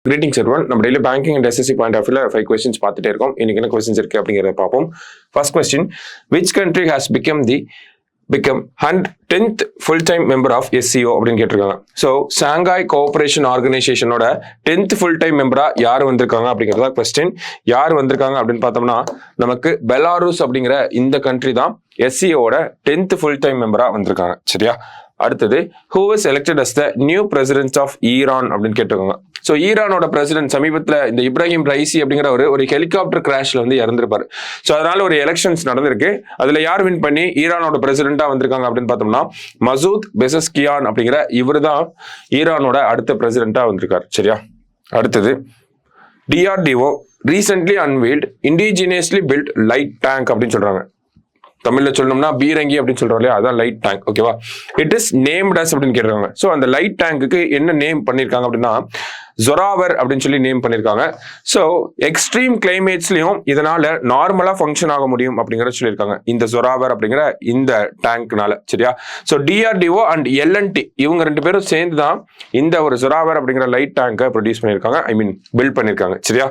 Greetings everyone. நம்ம daily banking and SSC point of view 5 questions பார்த்துட்டே இருக்கோம். இன்னைக்கு என்ன questions இருக்கு அப்படிங்கறத பார்ப்போம். First question, which country has become 10th full-time member of SCO அப்படின்னு கேட்டிருக்காங்க. ஸோ ஷாங்காய் கோஆபரேஷன் ஆர்கனைசேஷனோட 10th full-time member-ஆ யார் வந்திருக்காங்க அப்படிங்கிறதா கொஸ்டின். யார் வந்திருக்காங்க அப்படின்னு பார்த்தோம்னா நமக்கு பெலாரூஸ் அப்படிங்கிற இந்த கண்ட்ரி தான் SCO-ஓட 10th full-time member-ஆ வந்திருக்காங்க. சரியா? அடுத்தது who was elected as the new president of Iran அப்படின்னு கேட்டிருக்காங்க. ஸோ ஈரானோட பிரசிடென்ட் சமீபத்தில் இந்த இப்ராஹிம் ரைசி அப்படிங்கிற ஒரு ஹெலிகாப்டர் கிராஷ்ல வந்து இறந்துருப்பாரு. ஸோ அதனால ஒரு எலெக்ஷன்ஸ் நடந்திருக்கு. அதுல யார் வின் பண்ணி ஈரானோட பிரசிடென்டா வந்திருக்காங்க அப்படின்னு பார்த்தோம்னா மசூத் பெசஸ்கியான் அப்படிங்கிற இவர் தான் ஈரானோட அடுத்த பிரசிடென்டா வந்திருக்காரு. சரியா? அடுத்தது DRDO recently unveiled indigenously built light tank அப்படின்னு சொல்றாங்க. தமிழ்ல சொல்லணும்னா பீரங்கி அப்படின்னு சொல்றோம் இல்லையா, அதான் லைட் டேங்க். ஓகேவா? இட் இஸ் நேம்ட் அஸ் அப்படின்னு கேட்டிருக்காங்க. ஸோ அந்த லைட் டேங்குக்கு என்ன நேம் பண்ணியிருக்காங்க அப்படின்னா ஜொராவர் அப்படின்னு சொல்லி நேம் பண்ணியிருக்காங்க. ஸோ எக்ஸ்ட்ரீம் கிளைமேட்ஸ்லயும் இதனால நார்மலா ஃபங்க்ஷன் ஆக முடியும் அப்படிங்கிறத சொல்லியிருக்காங்க இந்த ஜொராவர் அப்படிங்கிற இந்த டேங்க்னால. சரியா? ஸோ DRDO அண்ட் LNT இவங்க ரெண்டு பேரும் சேர்ந்து தான் இந்த ஒரு ஜொராவர் அப்படிங்கிற லைட் டேங்கை ப்ரொடியூஸ் பண்ணியிருக்காங்க, பில்ட் பண்ணியிருக்காங்க. சரியா?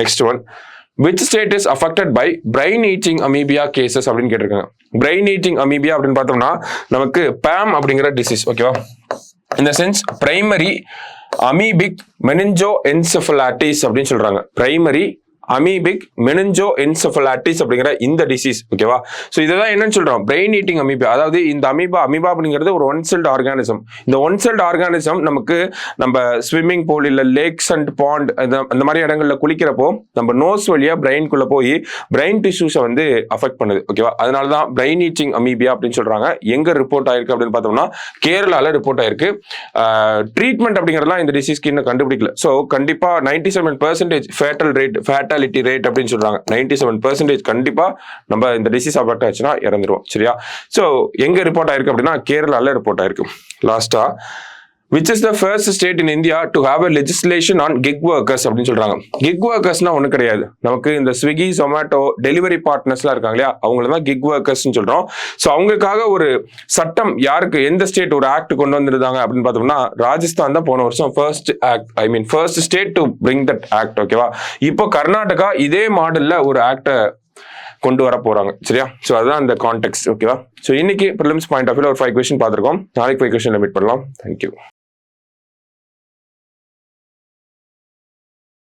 Next one, which state is affected by brain eating amoeba cases அப்படின்னு கேட்டிருக்காங்க. brain eating amoeba அப்படின்னு பார்த்தோம்னா நமக்கு PAM அப்படிங்கிற டிசீஸ். ஓகேவா? இந்த சென்ஸ் பிரைமரி அமீபிக் மெனிஞ்சோஎன்செஃபலைட்டிஸ் அப்படின்னு சொல்றாங்க. பிரைமரி அமீபிக் மெனிஞ்சோஎன்செஃபலைட்டிஸ் அப்படிங்கிற இந்த டிசீஸ். ஓகேவா? ஸோ இதெல்லாம் என்னன்னு சொல்றோம், பிரெயின் ஈட்டிங் அமீபா. அதாவது இந்த அமீபா அப்படிங்கிறது ஒரு ஒன் செல்ட் ஆர்கானிசம். இந்த ஒன் செல்ட் ஆர்கானிசம் நமக்கு நம்ம ஸ்விம்மிங் பூல் இல்ல லேக்ஸ் அண்ட் பாண்ட் அந்த மாதிரி இடங்கள்ல குளிக்கிறப்போ நம்ம நோஸ் வழியா பிரெயின்குள்ள போய் பிரெயின் டிஷ்யூஸை வந்து அஃபெக்ட் பண்ணுது. ஓகேவா? அதனாலதான் பிரெயின் ஈட்டிங் அமீபியா அப்படின்னு சொல்றாங்க. எங்க ரிப்போர்ட் ஆயிருக்கு அப்படின்னு பார்த்தோம்னா கேரளால ரிப்போர்ட் ஆயிருக்கு. ட்ரீட்மெண்ட் அப்படிங்கிறதுலாம் இந்த டிசீஸ்க்கு இன்னும் கண்டுபிடிக்கல. ஸோ கண்டிப்பா 97% ஃபேட்டாலிட்டி ரேட் அப்படின்னு சொல்றாங்க. 97% கண்டிப்பா நம்ம இந்த டிசீஸ் அஃபெக்ட் ஆச்சுன்னா இறந்துருவோம். சரியா? சோ எங்க ரிப்போர்ட் ஆயிருக்கு அப்படின்னா கேரளால ரிப்போர்ட் ஆயிருக்கு. லாஸ்டா, which is the first state in India to have a legislation on gig workers அப்படின்னு சொல்றாங்க. gig workersனா ஒண்ணு கிடையாது, நமக்கு இந்த ஸ்விக்கி ஜொமேட்டோ டெலிவரி பார்ட்னர்ஸ்லாம் இருக்காங்க இல்லையா, அவங்கள தான் gig workersன்னு சொல்றோம். ஸோ அவங்களுக்காக ஒரு சட்டம் யாருக்கு எந்த ஸ்டேட் ஒரு ஆக்ட் கொண்டு வந்திருந்தாங்க அப்படின்னு பார்த்தோம்னா ராஜஸ்தான் தான் போன வருஷம் first state to bring that act. ஓகேவா? இப்போ கர்நாடகா இதே மாடல்ல ஒரு ஆக்டை கொண்டு வர போறாங்க. சரியா? ஸோ அதுதான் அந்த கான்டெக்ட். ஓகேவா? ஸோ இன்னைக்கு ப்ரிலிம்ஸ் பாயிண்ட் ஆஃப் வியூல ஒரு 5 கொஸ்டின் பார்த்துருக்கோம். நாளைக்கு 5 கொஸ்டின் மீட் பண்ணலாம். தேங்க்யூ.